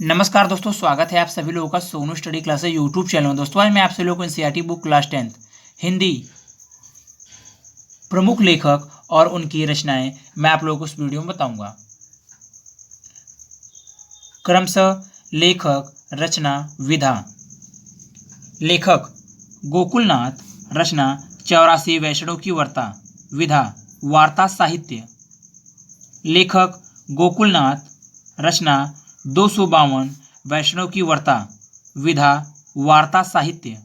नमस्कार दोस्तों, स्वागत है आप सभी लोगों का Sonu study classes YouTube channel में। दोस्तों आज मैं आप सभी लोगों को एनसीईआरटी बुक क्लास 10 हिंदी प्रमुख लेखक और उनकी रचनाएं मैं आप लोगों को इस वीडियो में बताऊंगा। क्रमशः लेखक, रचना, विधा। लेखक गोकुलनाथ, रचना 84 वैष्णव की वार्ता, विधा वार्ता साहित्य। लेखक गोकुलनाथ, रचना 252 वैष्णव की वार्ता, विधा वार्ता साहित्य।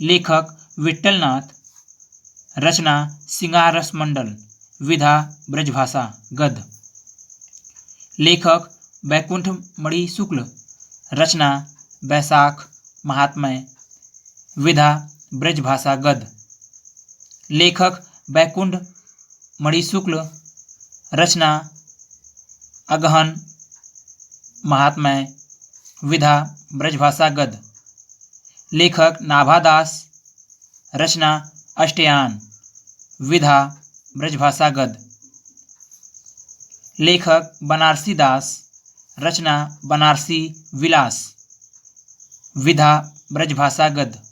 लेखक विट्ठलनाथ, रचना सिंगार रस मंडल, विधा ब्रजभाषा गद्य। लेखक बैकुंठ मणि शुक्ल, रचना बैसाख महात्म्य, विधा ब्रजभाषा गद्य। लेखक बैकुंठ मणि शुक्ल, रचना अगहन महात्म्य, विधा ब्रजभाषा गद्य। लेखक नाभादास, रचना अष्टयान, विधा ब्रजभाषा गद्य। लेखक बनारसी दास, रचना बनारसी विलास, विधा ब्रजभाषा गद्य।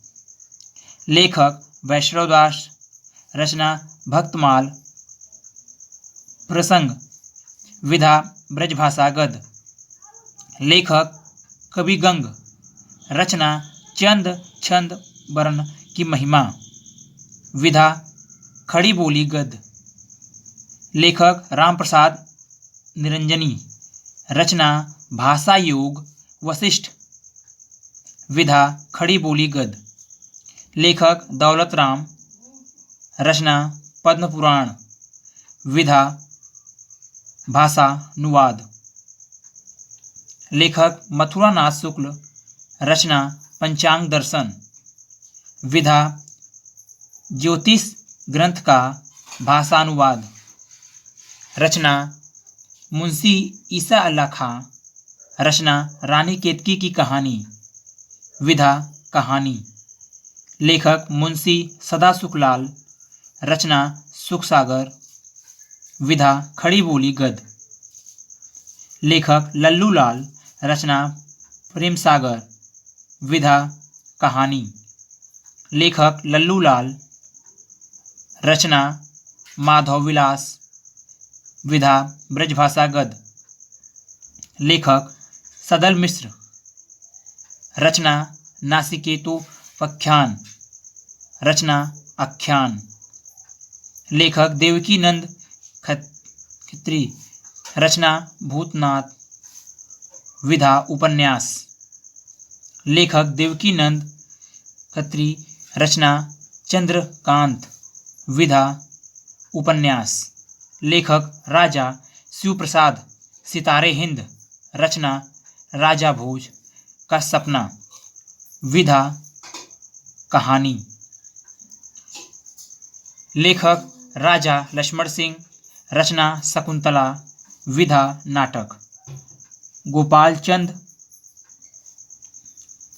लेखक वैष्णवदास, रचना भक्तमाल प्रसंग, विधा ब्रजभाषा गद्य। लेखक कविगंग, रचना चंद छंद वर्ण की महिमा, विधा खड़ी बोली गद्य। लेखक रामप्रसाद निरंजनी, रचना भाषा योग वशिष्ठ, विधा खड़ी बोली गद्य। लेखक दौलत राम, रचना पद्म पुराण, विधा भाषानुवाद। लेखक मथुरानाथ शुक्ल, रचना पंचांग दर्शन, विधा ज्योतिष ग्रंथ का भाषानुवाद। रचना मुंशी ईसा अल्लाह खां, रचना रानी केतकी की कहानी, विधा कहानी। लेखक मुंशी सदा सुखलाल, रचना सुखसागर, विधा खड़ी बोली गद्य। लेखक लल्लू लाल, रचना प्रेम सागर, विधा कहानी। लेखक लल्लू लाल, रचना माधव विलास, विधा ब्रजभाषा गद्य। लेखक सदल मिश्र, रचना नासिकेतु पख्यान, रचना आख्यान। लेखक देवकी नंद खत्री, रचना भूतनाथ, विधा उपन्यास। लेखक देवकी नंद खत्री, रचना चंद्रकांत, विधा उपन्यास। लेखक राजा शिव प्रसाद सितारे हिंद, रचना राजा भोज का सपना, विधा कहानी। लेखक राजा लक्ष्मण सिंह, रचना शकुंतला, विधा नाटक। गोपाल चंद,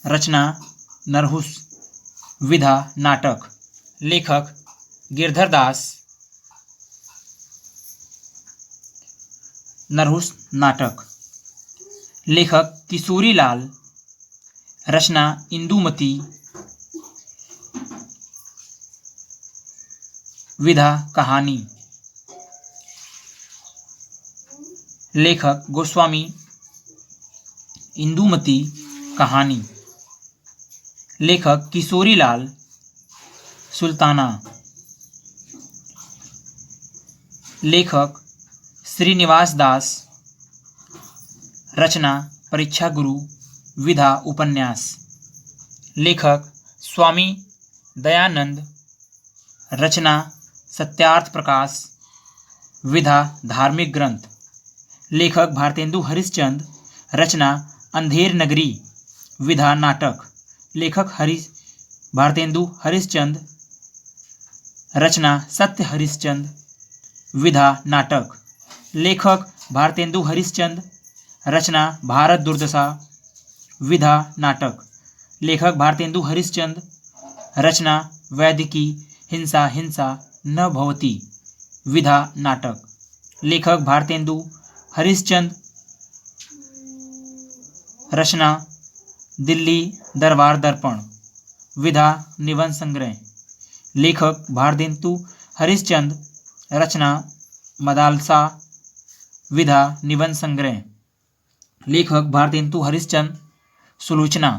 रचना नरहुस, विधा नाटक। लेखक गिरधर दास, नरहुस नाटक। लेखक किशोरी लाल, रचना इंदुमती, विधा कहानी। लेखक गोस्वामी इंदुमती कहानी। लेखक किशोरी लाल, सुल्ताना। लेखक श्रीनिवास दास, रचना परीक्षा गुरु, विधा उपन्यास। लेखक स्वामी दयानंद, रचना सत्यार्थ प्रकाश, विधा धार्मिक ग्रंथ। लेखक भारतेंदु हरिश्चंद्र, रचना अंधेर नगरी, विधा नाटक। लेखक भारतेंदु हरिश्चंद्र, रचना सत्य हरिश्चंद्र, विधा नाटक। लेखक भारतेंदु हरिश्चंद्र, रचना भारत दुर्दशा, विधा नाटक। लेखक भारतेंदु हरिश्चंद्र, रचना वैदिकी हिंसा हिंसा न भवति, विधा नाटक। लेखक भारतेंदु हरिश्चंद्र, रचना दिल्ली दरबार दर्पण। विधा निबंध संग्रह। लेखक भारतेंदु हरिश्चंद्र। रचना मदालसा। विधा निबंध संग्रह। लेखक भारतेंदु हरिश्चंद्र। सुलोचना।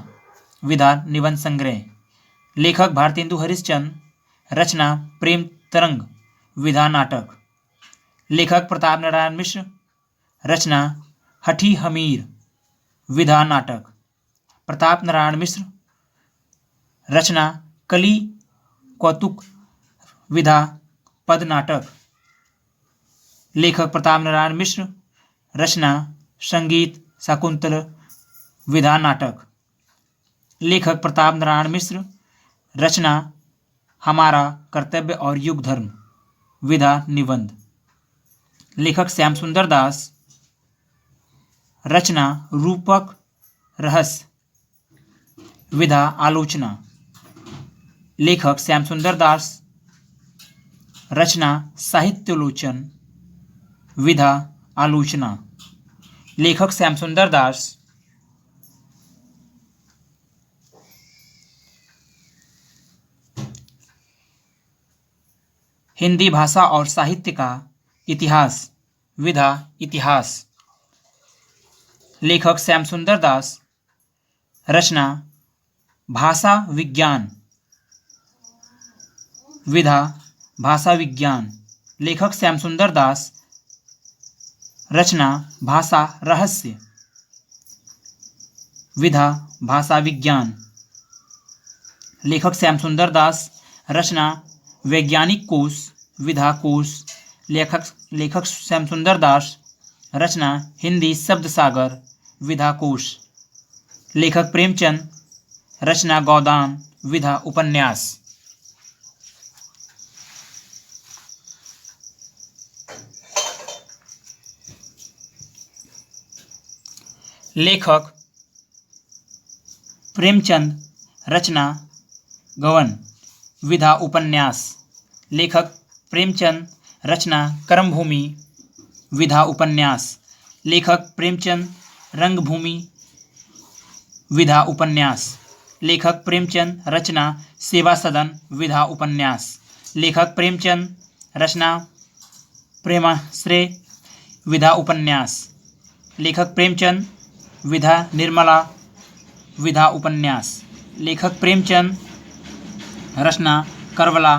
विधा निबंध संग्रह। लेखक भारतेंदु हरिश्चंद्र। रचना प्रेम तरंग। विधा नाटक। लेखक प्रताप नारायण मिश्र। रचना हठी हमीर। विधा नाटक। प्रताप नारायण मिश्र। रचना कली कौतुक। विधा पद नाटक। लेखक प्रताप नारायण मिश्र। रचना संगीत शाकुंतल। विधा नाटक। लेखक प्रताप नारायण मिश्र। रचना हमारा कर्तव्य और युग धर्म। विधा निबंध। लेखक श्याम सुंदर दास। रचना रूपक रहस्य। विधा आलोचना। लेखक श्याम सुंदर दास। रचना साहित्योलोचन। विधा आलोचना। लेखक श्याम सुंदर दास। हिंदी भाषा और साहित्य का इतिहास। विधा इतिहास। लेखक श्याम सुंदर दास। रचना भाषा विज्ञान। विधा भाषा विज्ञान। लेखक श्याम सुंदर दास। रचना भाषा रहस्य। विधा भाषा विज्ञान। लेखक श्याम सुंदर दास। रचना वैज्ञानिक कोश। विधा कोश। लेखक श्याम सुंदर दास। रचना हिंदी शब्द सागर। विधा कोश। लेखक प्रेमचंद। रचना गोदान। विधा उपन्यास। लेखक प्रेमचंद। रचना गवन। विधा उपन्यास। लेखक प्रेमचंद। रचना कर्मभूमि। विधा उपन्यास। लेखक प्रेमचंद। रंगभूमि। विधा उपन्यास। लेखक प्रेमचंद। रचना सेवा सदन। विधा उपन्यास। लेखक प्रेमचंद। रचना प्रेमाश्रय। विधा उपन्यास। लेखक प्रेमचंद। विधा निर्मला। विधा उपन्यास। लेखक प्रेमचंद। रचना करबला।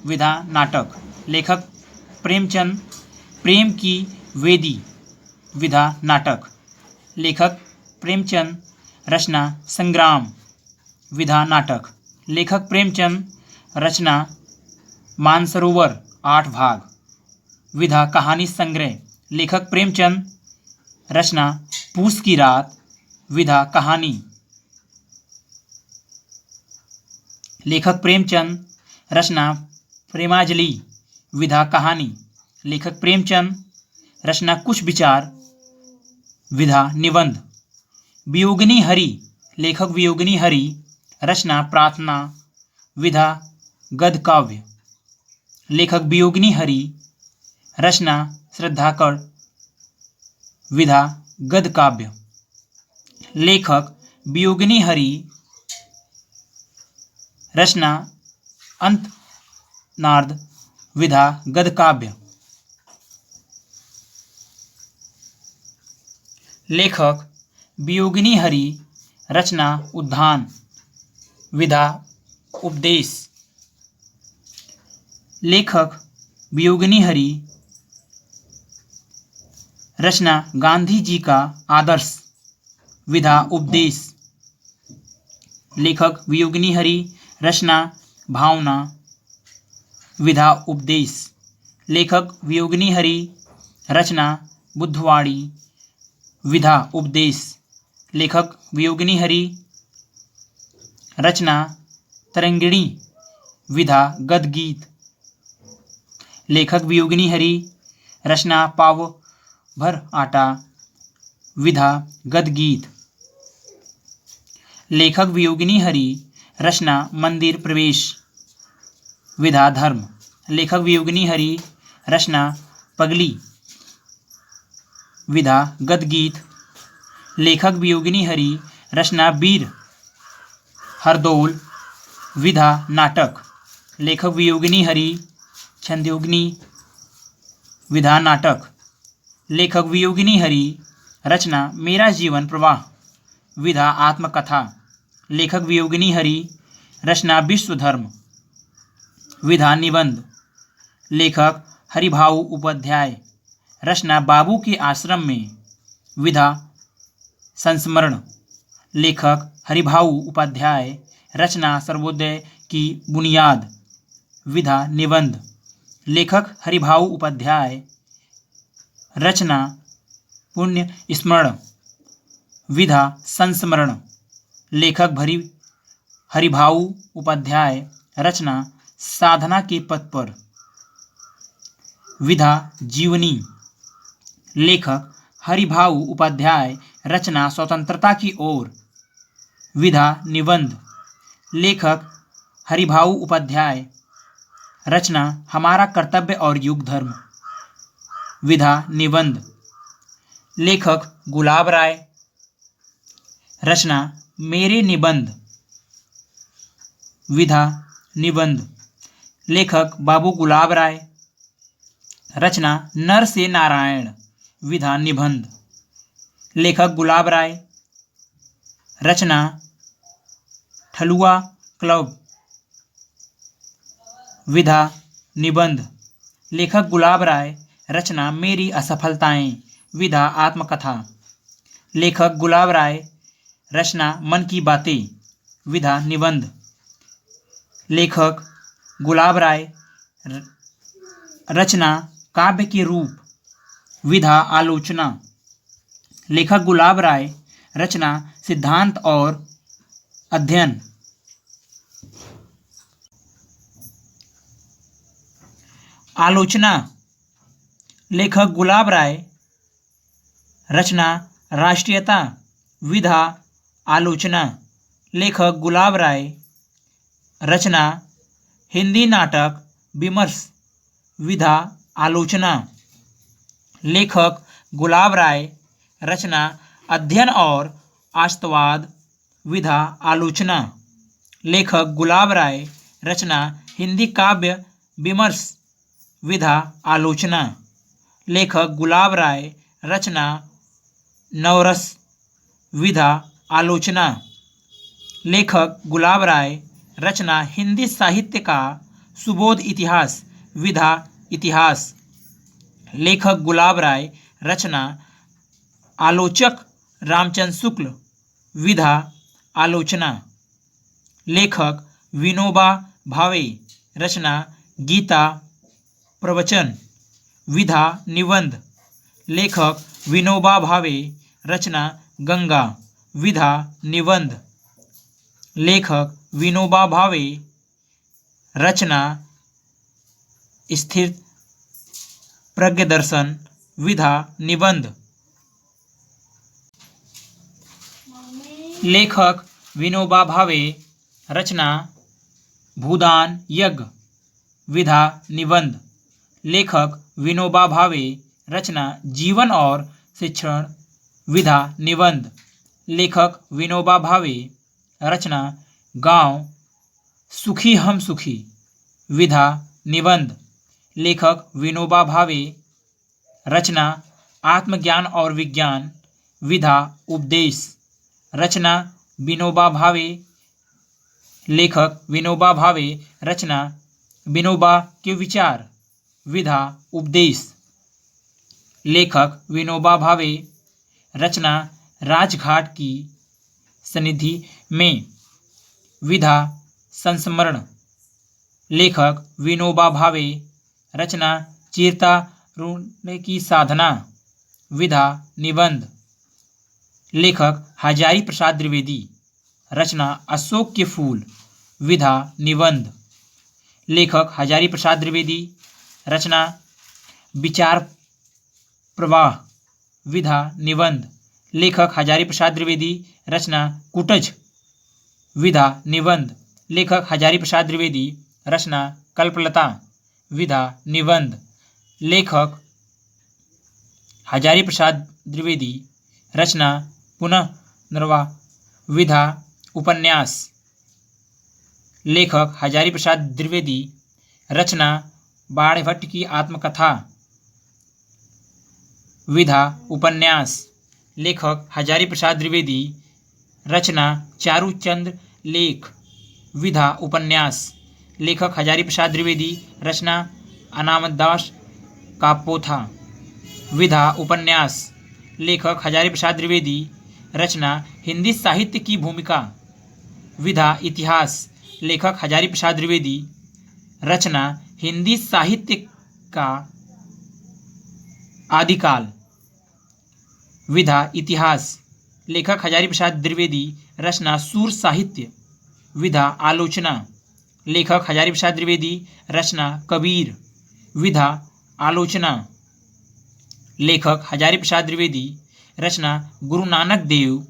विधा नाटक। लेखक प्रेमचंद। प्रेम की वेदी। विधा नाटक। लेखक प्रेमचंद। रचना संग्राम। विधा नाटक। लेखक प्रेमचंद। रचना मानसरोवर 8 भाग। विधा कहानी संग्रह। लेखक प्रेमचंद। रचना पूस की रात। विधा कहानी। लेखक प्रेमचंद। रचना प्रेमाजलि। विधा कहानी। लेखक प्रेमचंद। रचना कुछ विचार। विधा निबंध। वियोगिनी हरि। लेखक वियोगिनी हरि। रचना प्रार्थना। विधा गद्य काव्य। लेखक वियोगिनी हरि। रचना श्रद्धाकण। विधा गद्य काव्य। लेखक वियोगिनी हरि। रचना अंतनाद। विधा गद्य काव्य। लेखक वियोगिनी हरि। रचना उद्यान। विधा उपदेश। लेखक वियोगिनी हरि। रचना गांधी जी का आदर्श। विधा उपदेश। लेखक वियोगिनी हरि। रचना भावना। विधा उपदेश। लेखक वियोगिनी हरि। रचना बुद्धवाणी। विधा उपदेश। लेखक वियोगिनी हरि। रचना तरंगिणी। विधा गद्य गीत। लेखक वियोगिनी हरि। रचना पाव भर आटा। विधा गद्य गीत। लेखक वियोगिनी हरि। रचना मंदिर प्रवेश। विधा धर्म। लेखक वियोगिनी हरि। रचना पगली। विधा गद्य गीत। लेखक वियोगिनी हरि, रचना वीर हरदौल, विधा नाटक। लेखक वियोगिनी हरि, छंदयोगिनी, विधा नाटक। लेखक वियोगिनी हरि, रचना मेरा जीवन प्रवाह, विधा आत्मकथा। लेखक वियोगिनी हरि, रचना विश्व धर्म, विधा निबंध। लेखक हरिभाऊ उपाध्याय, रचना बाबू के आश्रम में, विधा संस्मरण। लेखक हरिभाऊ उपाध्याय, रचना सर्वोदय की बुनियाद, विधा निबंध। लेखक हरिभाऊ उपाध्याय, रचना पुण्य स्मरण, विधा संस्मरण। लेखक हरिभाऊ उपाध्याय, रचना साधना के पथ पर, विधा जीवनी। लेखक हरिभाऊ उपाध्याय, रचना स्वतंत्रता की ओर, विधा निबंध। लेखक हरिभाऊ उपाध्याय, रचना हमारा कर्तव्य और युग धर्म, विधा निबंध। लेखक गुलाब राय, रचना मेरे निबंध, विधा निबंध। लेखक बाबू गुलाब राय, रचना नर से नारायण, विधा निबंध। लेखक गुलाब राय, रचना ठलुआ क्लब, विधा निबंध। लेखक गुलाब राय, रचना मेरी असफलताएं, विधा आत्मकथा। लेखक गुलाब राय, रचना मन की बातें, विधा निबंध। लेखक गुलाब राय, रचना काव्य के रूप, विधा आलोचना। लेखक गुलाब राय, रचना सिद्धांत और अध्ययन। आलोचना। लेखक गुलाब राय, रचना राष्ट्रीयता, विधा आलोचना। लेखक गुलाब राय, रचना हिंदी नाटक विमर्श, विधा आलोचना। लेखक गुलाब राय, रचना अध्ययन और आस्तवाद, विधा आलोचना। लेखक गुलाब राय, रचना हिंदी काव्य विमर्श, विधा आलोचना। लेखक गुलाब राय, रचना नवरस, विधा आलोचना। लेखक गुलाब राय, रचना हिंदी साहित्य का सुबोध इतिहास, विधा इतिहास। लेखक गुलाब राय, रचना आलोचक रामचंद्र शुक्ल, विधा आलोचना। लेखक विनोबा भावे, रचना गीता प्रवचन, विधा निबंध। लेखक विनोबा भावे, रचना गंगा, विधा निबंध। लेखक विनोबा भावे, रचना स्थिर प्रज्ञ दर्शन, विधा निबंध। लेखक विनोबा भावे, रचना भूदान यज्ञ, विधा निबंध। लेखक विनोबा भावे, रचना जीवन और शिक्षण, विधा निबंध। लेखक विनोबा भावे, रचना गांव सुखी हम सुखी, विधा निबंध। लेखक विनोबा भावे, रचना आत्मज्ञान और विज्ञान, विधा उपदेश। रचना विनोबा भावे। लेखक विनोबा भावे, रचना विनोबा के विचार, विधा उपदेश। लेखक विनोबा भावे, रचना राजघाट की सन्निधि में, विधा संस्मरण। लेखक विनोबा भावे, रचना चीरता रोने की साधना, विधा निबंध। लेखक हजारी प्रसाद द्विवेदी, रचना अशोक के फूल, विधा निबंध। लेखक हजारी प्रसाद द्विवेदी, रचना विचार प्रवाह, विधा निबंध। लेखक हजारी प्रसाद द्विवेदी, रचना कुटज, विधा निबंध। लेखक हजारी प्रसाद द्विवेदी, रचना कल्पलता, विधा निबंध। लेखक हजारी प्रसाद द्विवेदी, रचना पुनः नरवा विधा उपन्यास। लेखक हजारी प्रसाद द्विवेदी। रचना बाणभट्ट की आत्मकथा। विधा उपन्यास। लेखक हजारी प्रसाद द्विवेदी। रचना चारूचंद्र लेख। विधा उपन्यास। लेखक हजारी प्रसाद द्विवेदी। रचना अनामदास का पोथा। विधा उपन्यास। लेखक हजारी प्रसाद द्विवेदी। रचना हिंदी साहित्य की भूमिका। विधा इतिहास। लेखक हजारी प्रसाद द्विवेदी। रचना हिंदी साहित्य का आदिकाल। विधा इतिहास। लेखक हजारी प्रसाद द्विवेदी। रचना सूर साहित्य। विधा आलोचना। लेखक हजारी प्रसाद द्विवेदी। रचना कबीर। विधा आलोचना। लेखक हजारी प्रसाद द्विवेदी। रचना गुरु नानक देव।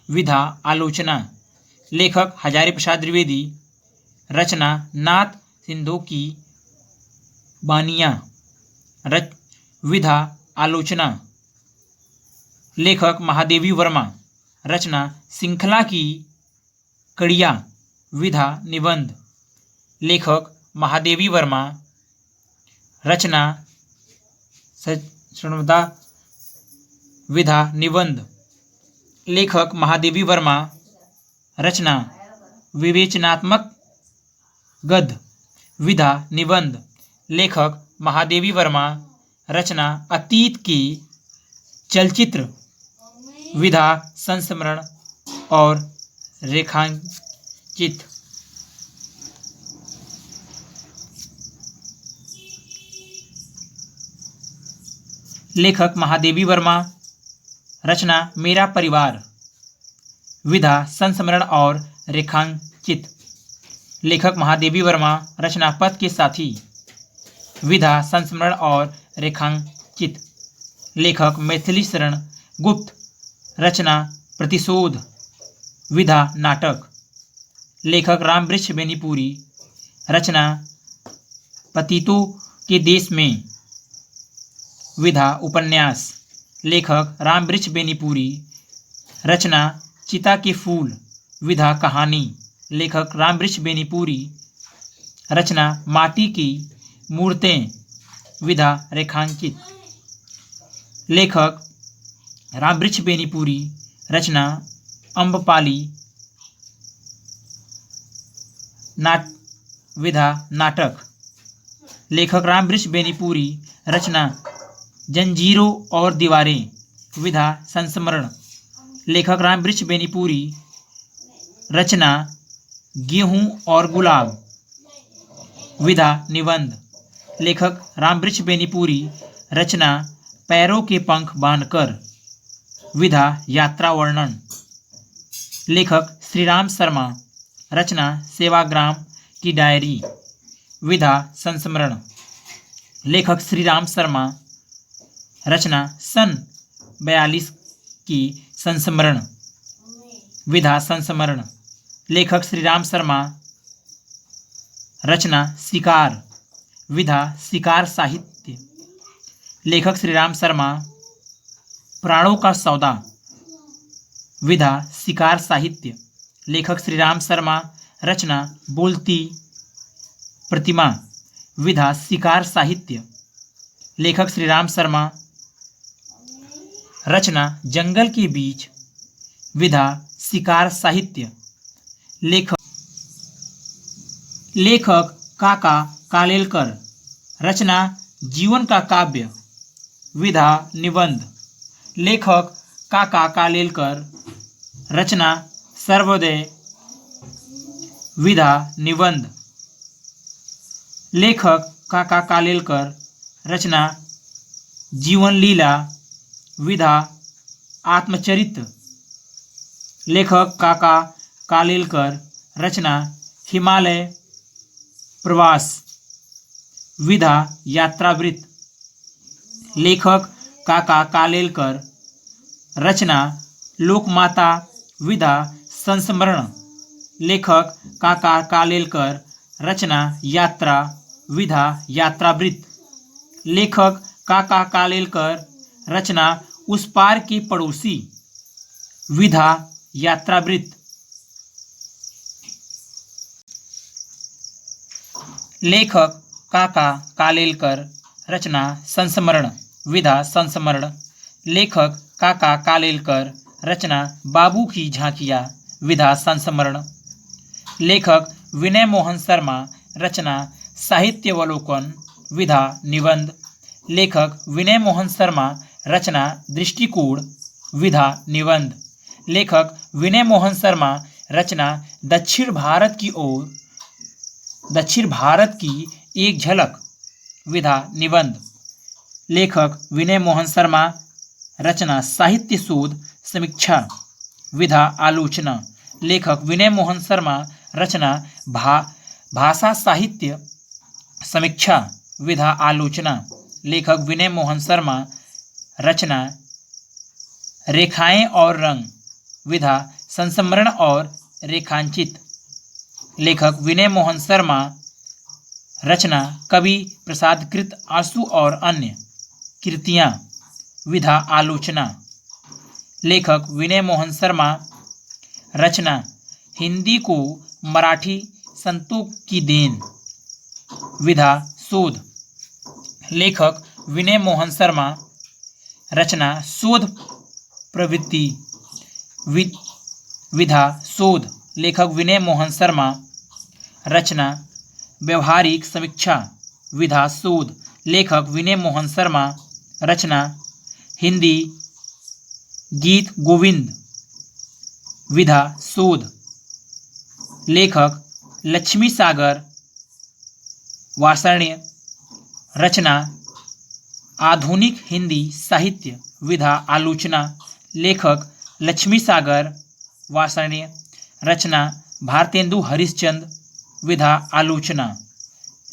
विधा आलोचना। लेखक हजारी प्रसाद द्विवेदी। रचना नाथ सिंधु की बानियाँ। विधा आलोचना। लेखक महादेवी वर्मा। रचना श्रृंखला की कड़ियाँ। विधा निबंध। लेखक महादेवी वर्मा। रचना सचनदा। विधा निबंध। लेखक महादेवी वर्मा। रचना विवेचनात्मक गद्य। विधा निबंध। लेखक महादेवी वर्मा। रचना अतीत के चलचित्र। विधा संस्मरण और रेखांकित। लेखक महादेवी वर्मा। रचना मेरा परिवार। विधा संस्मरण और रेखांकित। लेखक महादेवी वर्मा। रचना पथ के साथी। विधा संस्मरण और रेखांकित। लेखक मैथिली शरण गुप्त। रचना प्रतिशोध। विधा नाटक। लेखक रामवृक्ष बेनीपुरी। रचना पतितों के देश में। विधा उपन्यास। लेखक रामवृक्ष बेनीपुरी। रचना चिता के फूल। विधा कहानी। लेखक रामवृक्ष बेनीपुरी। रचना माटी की मूर्तें। विधा रेखांकित। लेखक रामवृक्ष बेनीपुरी। रचना अम्बपाली। विधा नाटक। लेखक रामवृक्ष बेनीपुरी। रचना जंजीरों और दीवारें। विधा संस्मरण। लेखक रामवृक्ष बेनीपुरी। रचना गेहूं और गुलाब। विधा निबंध। लेखक रामवृक्ष बेनीपुरी। रचना पैरों के पंख बांधकर। विधा यात्रा वर्णन। लेखक श्रीराम शर्मा। रचना सेवाग्राम की डायरी। विधा संस्मरण। लेखक श्रीराम शर्मा। रचना सन 42 की संस्मरण। विधा संस्मरण। लेखक श्रीराम शर्मा। रचना शिकार। विधा शिकार साहित्य। लेखक श्रीराम शर्मा। प्राणों का सौदा। विधा शिकार साहित्य। लेखक श्रीराम शर्मा। रचना बोलती प्रतिमा। विधा शिकार साहित्य। लेखक श्रीराम शर्मा। रचना जंगल के बीच। विधा शिकार साहित्य। लेखक काका कालेलकर। रचना जीवन का काव्य। विधा निबंध। लेखक काका कालेलकर। रचना सर्वोदय। विधा निबंध। लेखक काका कालेलकर। रचना जीवन लीला। विधा आत्मचरित्र। लेखक काका कालेलकर। रचना हिमालय प्रवास। विधा यात्रावृत्त। लेखक काका कालेलकर। रचना लोकमाता। विधा संस्मरण। लेखक काका कालेलकर। रचना यात्रा। विधा यात्रावृत्त। लेखक काका कालेलकर। रचना उस पार के पड़ोसी। विधा यात्रावृत्त। लेखक काका कालेलकर। रचना संस्मरण। विधा संस्मरण। लेखक काका कालेलकर। रचना बाबू की झांकियाँ। विधा संस्मरण। लेखक विनय मोहन शर्मा। रचना साहित्यावलोकन। विधा निबंध। लेखक विनय मोहन शर्मा। रचना दृष्टिकोण। विधा निबंध। लेखक विनय मोहन शर्मा। रचना दक्षिण भारत की एक झलक। विधा निबंध। लेखक विनय मोहन शर्मा। रचना साहित्य शोध समीक्षा। विधा आलोचना। लेखक विनय मोहन शर्मा। रचना भाषा साहित्य समीक्षा। विधा आलोचना। लेखक विनय मोहन शर्मा। रचना रेखाएं और रंग। विधा संस्मरण और रेखांचित। लेखक विनय मोहन शर्मा। रचना कवि प्रसाद कृत आंसू और अन्य कृतियां। विधा आलोचना। लेखक विनय मोहन शर्मा। रचना हिंदी को मराठी संतों की देन। विधा शोध। लेखक विनय मोहन शर्मा। रचना शोध प्रवृत्ति। विधा शोध। लेखक विनय मोहन शर्मा। रचना व्यवहारिक समीक्षा। विधा शोध। लेखक विनय मोहन शर्मा। रचना हिंदी गीत गोविंद। विधा शोध। लेखक लक्ष्मी सागर वार्ष्णेय। रचना आधुनिक हिंदी साहित्य। विधा आलोचना। लेखक लक्ष्मी सागर वार्ष्णेय। रचना भारतेंदु हरिश्चंद्र। विधा आलोचना।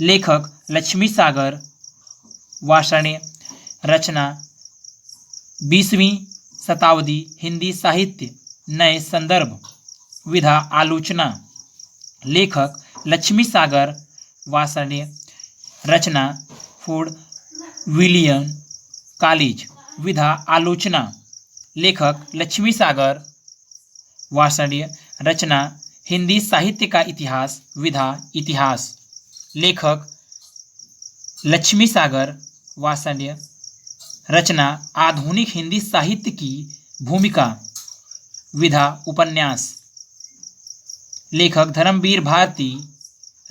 लेखक लक्ष्मी सागर वार्ष्णेय। रचना 20वीं शताब्दी हिंदी साहित्य नए संदर्भ। विधा आलोचना। लेखक लक्ष्मी सागर वार्ष्णेय। रचना फोर्ड विलियम कॉलेज। विधा आलोचना। लेखक लक्ष्मी सागर वार्ष्णेय। रचना हिंदी साहित्य का इतिहास। विधा इतिहास। लेखक लक्ष्मी सागर वार्ष्णेय। रचना आधुनिक हिंदी साहित्य की भूमिका। विधा उपन्यास। लेखक धर्मवीर भारती।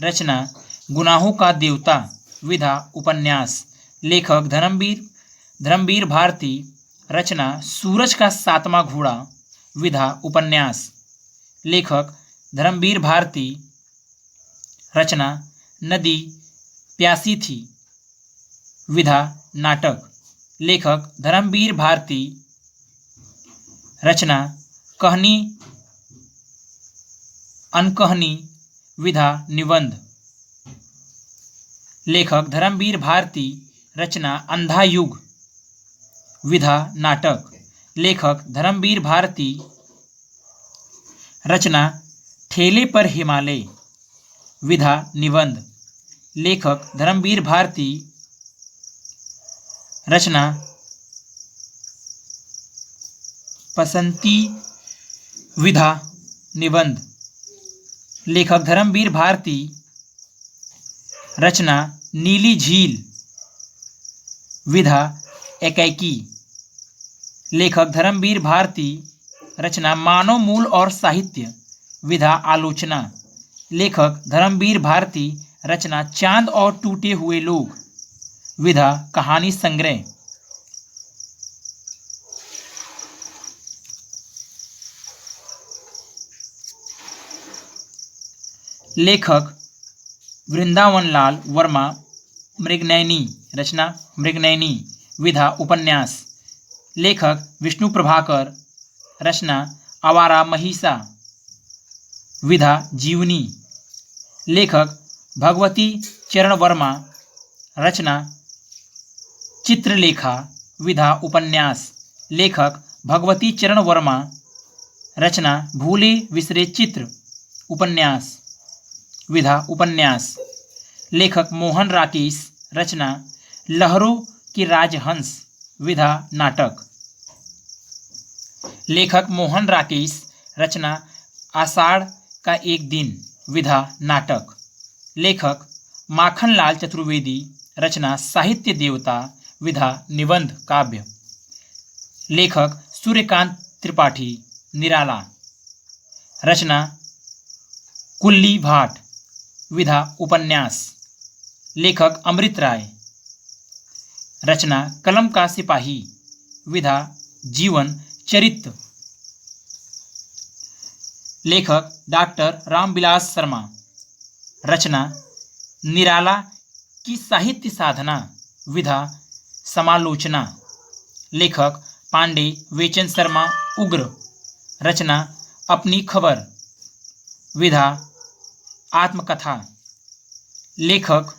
रचना गुनाहों का देवता। विधा उपन्यास। लेखक धर्मवीर भारती। रचना सूरज का सातवां घोड़ा। विधा उपन्यास। लेखक धर्मवीर भारती। रचना नदी प्यासी थी। विधा नाटक। लेखक धर्मवीर भारती। रचना कहानी अनकहानी। विधा निबंध। लेखक धर्मवीर भारती। रचना अंधा युग। विधा नाटक। लेखक धर्मवीर भारती। रचना ठेले पर हिमालय। विधा निबंध। लेखक धर्मवीर भारती। रचना बसंती। विधा निबंध। लेखक धर्मवीर भारती। रचना नीली झील। विधा एकाकी। लेखक धर्मवीर भारती। रचना मानव मूल और साहित्य। विधा आलोचना। लेखक धर्मवीर भारती। रचना चांद और टूटे हुए लोग। विधा कहानी संग्रह। लेखक वृंदावनलाल वर्मा। मृगनयनी। रचना मृगनयनी। विधा उपन्यास। लेखक विष्णु प्रभाकर। रचना आवारा महिषा। विधा जीवनी। लेखक भगवती चरण वर्मा। रचना चित्रलेखा। विधा उपन्यास। लेखक भगवती चरण वर्मा। रचना भूले विसरे चित्र। उपन्यास। विधा उपन्यास। लेखक मोहन राकेश। रचना लहरों के राजहंस। विधा नाटक। लेखक मोहन राकेश। रचना आषाढ़ का एक दिन। विधा नाटक। लेखक माखनलाल चतुर्वेदी। रचना साहित्य देवता। विधा निबंध काव्य। लेखक सूर्यकांत त्रिपाठी। निराला। रचना कुल्ली भाट। विधा उपन्यास। लेखक अमृत राय। रचना कलम का सिपाही। विधा जीवन चरित्र। लेखक डॉक्टर रामविलास शर्मा। रचना निराला की साहित्य साधना। विधा समालोचना। लेखक पांडे वेचन शर्मा उग्र। रचना अपनी खबर। विधा आत्मकथा। लेखक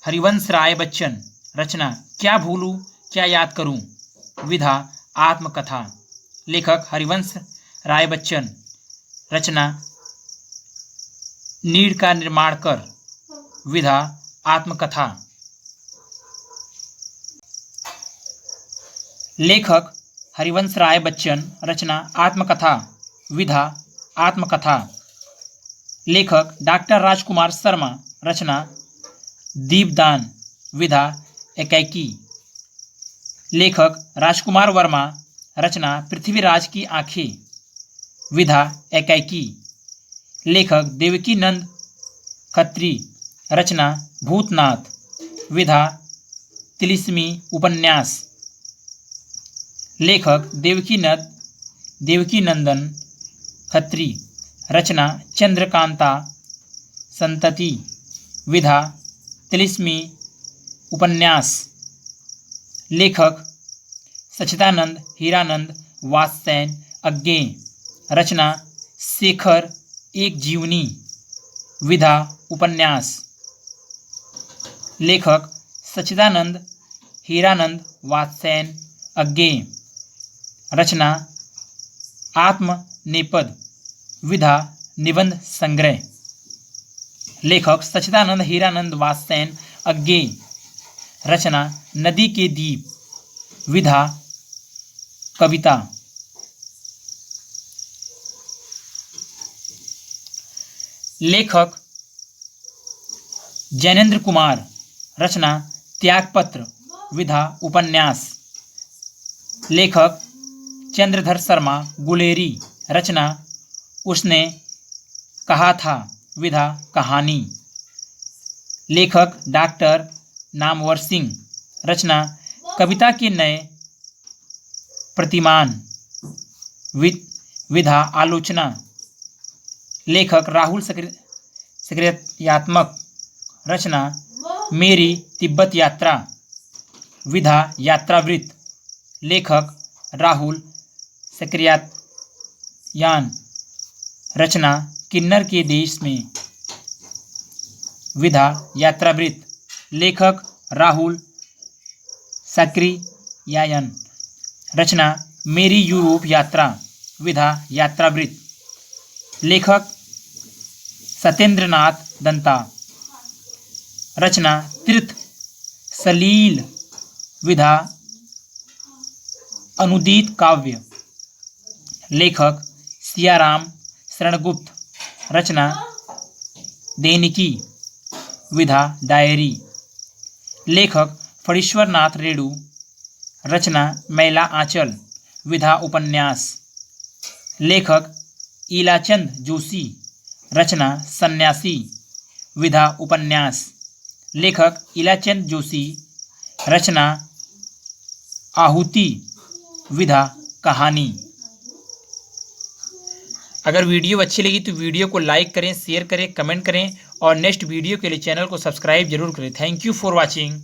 हरिवंश राय बच्चन। रचना क्या भूलूं क्या याद करूं। विधा आत्मकथा। लेखक हरिवंश राय बच्चन। रचना नीड़ का निर्माण कर। विधा आत्मकथा। लेखक हरिवंश राय बच्चन। रचना आत्मकथा। विधा आत्मकथा। लेखक डॉक्टर राजकुमार शर्मा। रचना दीपदान। विधा एकाकी। लेखक राजकुमार वर्मा। रचना पृथ्वीराज की आंखें। विधा एकाकी। लेखक देवकी नंद खत्री। रचना भूतनाथ। विधा तिलिस्मी उपन्यास। लेखक देवकी नंदन खत्री। रचना चंद्रकांता संतति। विधा तिलिस्मी उपन्यास। लेखक सच्चिदानंद हीरानंद वात्स्ययन अज्ञेय। रचना शेखर एक जीवनी। विधा उपन्यास। लेखक सच्चिदानंद हीरानंद वात्स्ययन अज्ञेय। रचना आत्मनेपद। विधा निबंध संग्रह। लेखक सच्चिदानंद हीरानंद वात्स्ययन अज्ञेय। रचना नदी के दीप। विधा कविता। लेखक जैनेन्द्र कुमार। रचना त्यागपत्र। विधा उपन्यास। लेखक चंद्रधर शर्मा गुलेरी। रचना उसने कहा था। विधा कहानी। लेखक डॉक्टर नामवर सिंह। रचना कविता के नए प्रतिमान। विधा आलोचना। लेखक राहुल सक्रियात्मक। रचना मेरी तिब्बत यात्रा। विधा यात्रावृत्त। लेखक राहुल सक्रियान। रचना किन्नर के देश में। विधा यात्रावृत्त। लेखक राहुल सक्रियान। रचना मेरी यूरोप यात्रा। विधा यात्रावृत्त। लेखक सत्येंद्रनाथ दंता। रचना तीर्थ सलील। विधा अनुदित काव्य। लेखक सियाराम शरणगुप्त। रचना दैनिकी। विधा डायरी। लेखक फणीश्वरनाथ रेणु। रचना मैला आंचल। विधा उपन्यास। लेखक इलाचंद जोशी। रचना सन्यासी। विधा उपन्यास। लेखक इलाचंद जोशी। रचना आहुति। विधा कहानी। अगर वीडियो अच्छी लगी तो वीडियो को लाइक करें, शेयर करें, कमेंट करें और नेक्स्ट वीडियो के लिए चैनल को सब्सक्राइब जरूर करें। Thank you for watching.